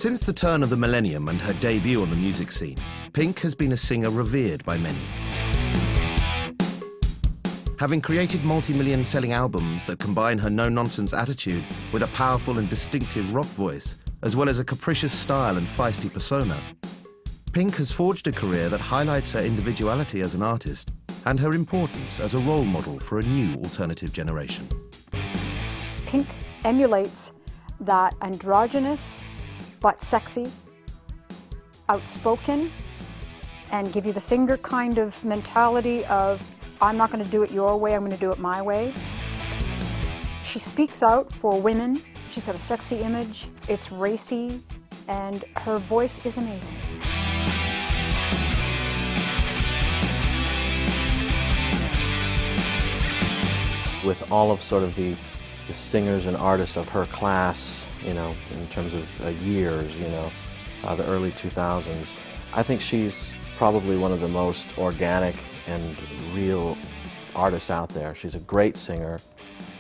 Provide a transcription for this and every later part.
Since the turn of the millennium and her debut on the music scene, Pink has been a singer revered by many. Having created multi-million selling albums that combine her no-nonsense attitude with a powerful and distinctive rock voice, as well as a capricious style and feisty persona, Pink has forged a career that highlights her individuality as an artist and her importance as a role model for a new alternative generation. Pink emulates that androgynous but sexy, outspoken, and give you the finger kind of mentality of, I'm not going to do it your way, I'm going to do it my way. She speaks out for women. She's got a sexy image, it's racy, and her voice is amazing. With all of sort of the singers and artists of her class, you know, in terms of years, you know, the early 2000s, I think she's probably one of the most organic and real artists out there. She's a great singer,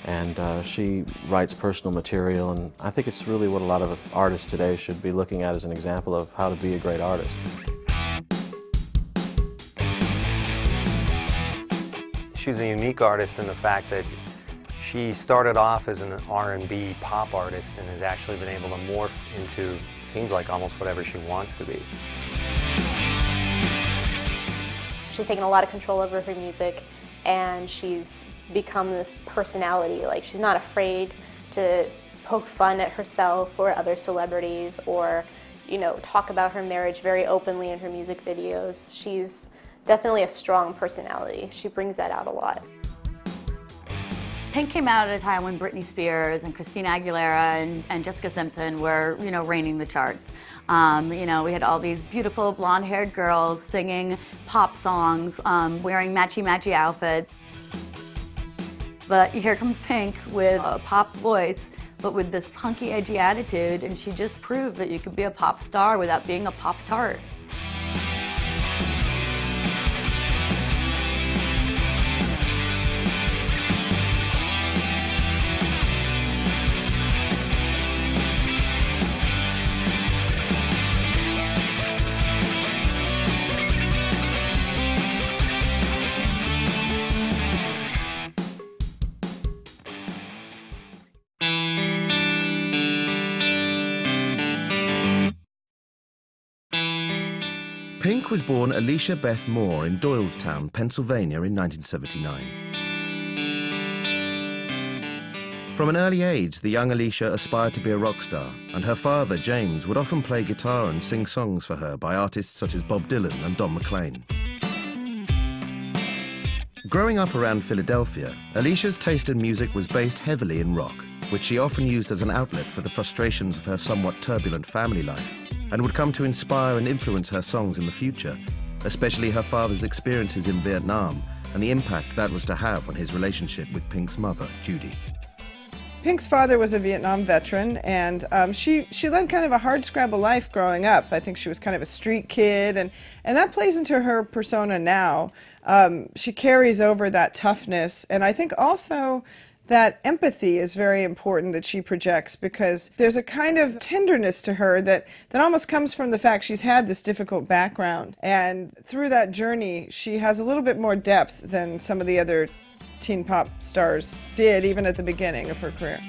and she writes personal material, and I think it's really what a lot of artists today should be looking at as an example of how to be a great artist. She's a unique artist in the fact that she started off as an R&B pop artist and has actually been able to morph into, seems like, almost whatever she wants to be. She's taken a lot of control over her music, and she's become this personality. Like, she's not afraid to poke fun at herself or other celebrities, or, you know, talk about her marriage very openly in her music videos. She's definitely a strong personality. She brings that out a lot. Pink came out at a time when Britney Spears and Christina Aguilera and Jessica Simpson were, you know, reigning the charts. You know, we had all these beautiful blonde-haired girls singing pop songs, wearing matchy-matchy outfits. But here comes Pink with a pop voice, but with this punky, edgy attitude, and she just proved that you could be a pop star without being a pop-tart. Pink was born Alicia Beth Moore in Doylestown, Pennsylvania in 1979. From an early age, the young Alicia aspired to be a rock star, and her father, James, would often play guitar and sing songs for her by artists such as Bob Dylan and Don McLean. Growing up around Philadelphia, Alicia's taste in music was based heavily in rock, which she often used as an outlet for the frustrations of her somewhat turbulent family life, and would come to inspire and influence her songs in the future, especially her father's experiences in Vietnam and the impact that was to have on his relationship with Pink's mother, Judy. Pink's father was a Vietnam veteran, and she led kind of a hard-scrabble life growing up. I think she was kind of a street kid, and that plays into her persona now. She carries over that toughness, and I think also that empathy is very important that she projects, because there's a kind of tenderness to her that almost comes from the fact she's had this difficult background. And through that journey, she has a little bit more depth than some of the other teen pop stars did, even at the beginning of her career.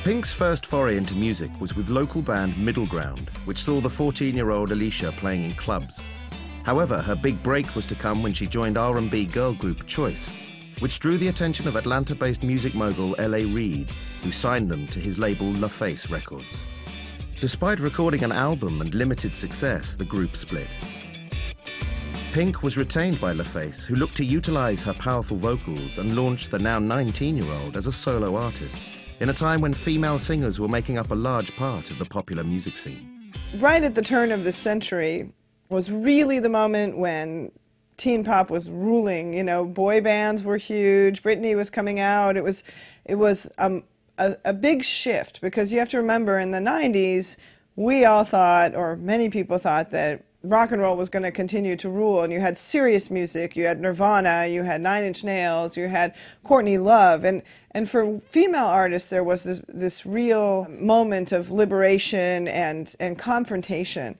Pink's first foray into music was with local band Middle Ground, which saw the 14-year-old Alicia playing in clubs. However, her big break was to come when she joined R&B girl group Choice, which drew the attention of Atlanta-based music mogul L.A. Reid, who signed them to his label LaFace Records. Despite recording an album and limited success, the group split. Pink was retained by LaFace, who looked to utilize her powerful vocals and launched the now 19-year-old as a solo artist, in a time when female singers were making up a large part of the popular music scene. Right at the turn of the century was really the moment when teen pop was ruling. You know, boy bands were huge, Britney was coming out. It was a big shift, because you have to remember, in the 90s, we all thought, or many people thought, that rock and roll was going to continue to rule, and you had serious music, you had Nirvana, you had Nine Inch Nails, you had Courtney Love, and for female artists there was this real moment of liberation and confrontation.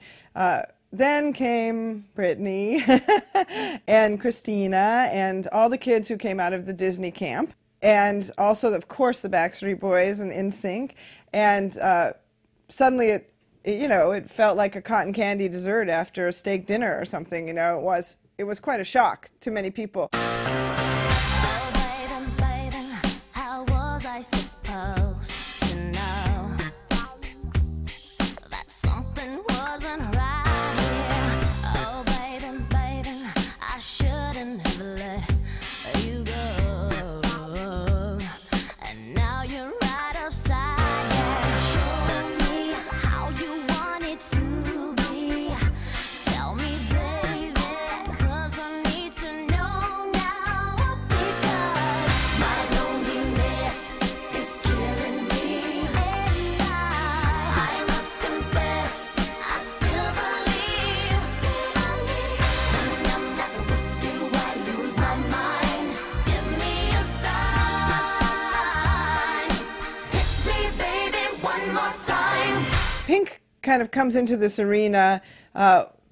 Then came Britney and Christina and all the kids who came out of the Disney camp, and also, of course, the Backstreet Boys and NSYNC, and suddenly it felt like a cotton candy dessert after a steak dinner or something. It was quite a shock to many people. Pink kind of comes into this arena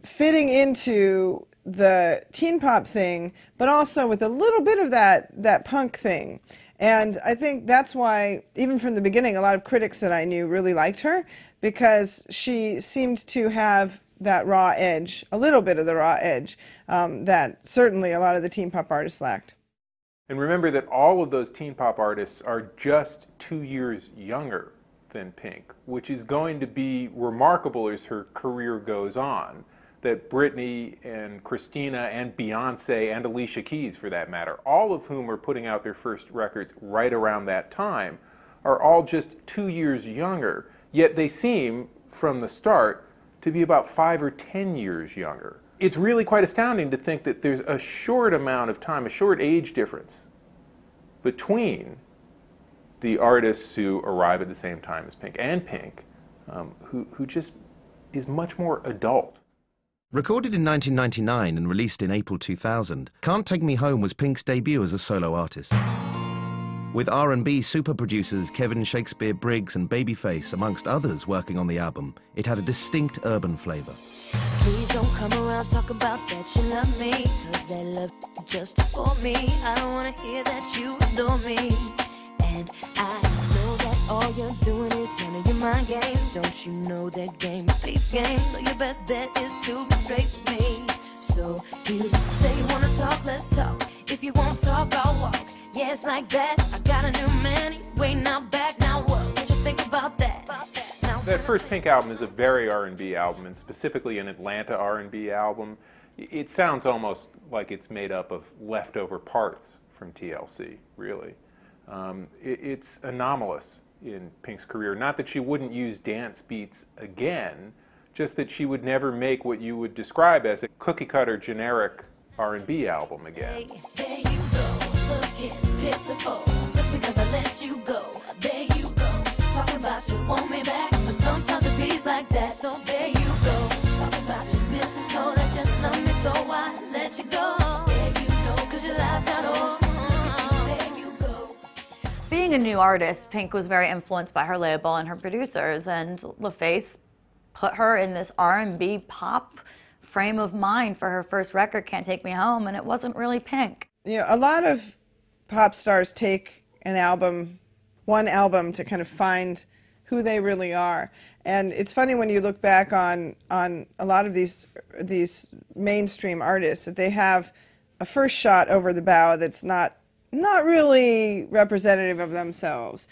fitting into the teen pop thing, but also with a little bit of that punk thing. And I think that's why, even from the beginning, a lot of critics that I knew really liked her, because she seemed to have that raw edge, a little bit of the raw edge, that certainly a lot of the teen pop artists lacked. And remember that all of those teen pop artists are just 2 years younger than Pink, which is going to be remarkable as her career goes on. That Britney and Christina and Beyonce and Alicia Keys, for that matter, all of whom are putting out their first records right around that time, are all just 2 years younger, yet they seem, from the start, to be about 5 or 10 years younger. It's really quite astounding to think that there's a short amount of time, a short age difference between the artists who arrive at the same time as Pink and Pink, who just is much more adult. Recorded in 1999 and released in April 2000, Can't Take Me Home was Pink's debut as a solo artist. With R&B super producers Kevin Shakespeare Briggs and Babyface, amongst others, working on the album, it had a distinct urban flavour. Please don't come around talk about that you love me, 'cause that love just for me. I don't wanna hear that you adore me. And I know that all you're doing is running your mind games. Don't you know that game beats game? So your best bet is to be straight with me. So you say you wanna talk, let's talk. If you won't talk, I'll walk. Yeah, it's like that. I got a new man, he's waiting out back. Now what you think about that? That first Pink album is a very R&B album, and specifically an Atlanta R&B album. It sounds almost like it's made up of leftover parts from TLC, really. It's anomalous in Pink's career. Not that she wouldn't use dance beats again, just that she would never make what you would describe as a cookie-cutter generic R&B album again. There you go, looking pitiful, just because I let you go. There you go, talking about you want me back, but sometimes it beats like that. So there you go, talking about your business, so that you love me, so I let you go. There you go, 'cause your life's not over. Being a new artist, Pink was very influenced by her label and her producers, and LaFace put her in this R&B pop frame of mind for her first record, Can't Take Me Home, and it wasn't really Pink. You know, a lot of pop stars take an album, one album, to kind of find who they really are. And it's funny when you look back on a lot of these mainstream artists, that they have a first shot over the bow that's not really representative of themselves.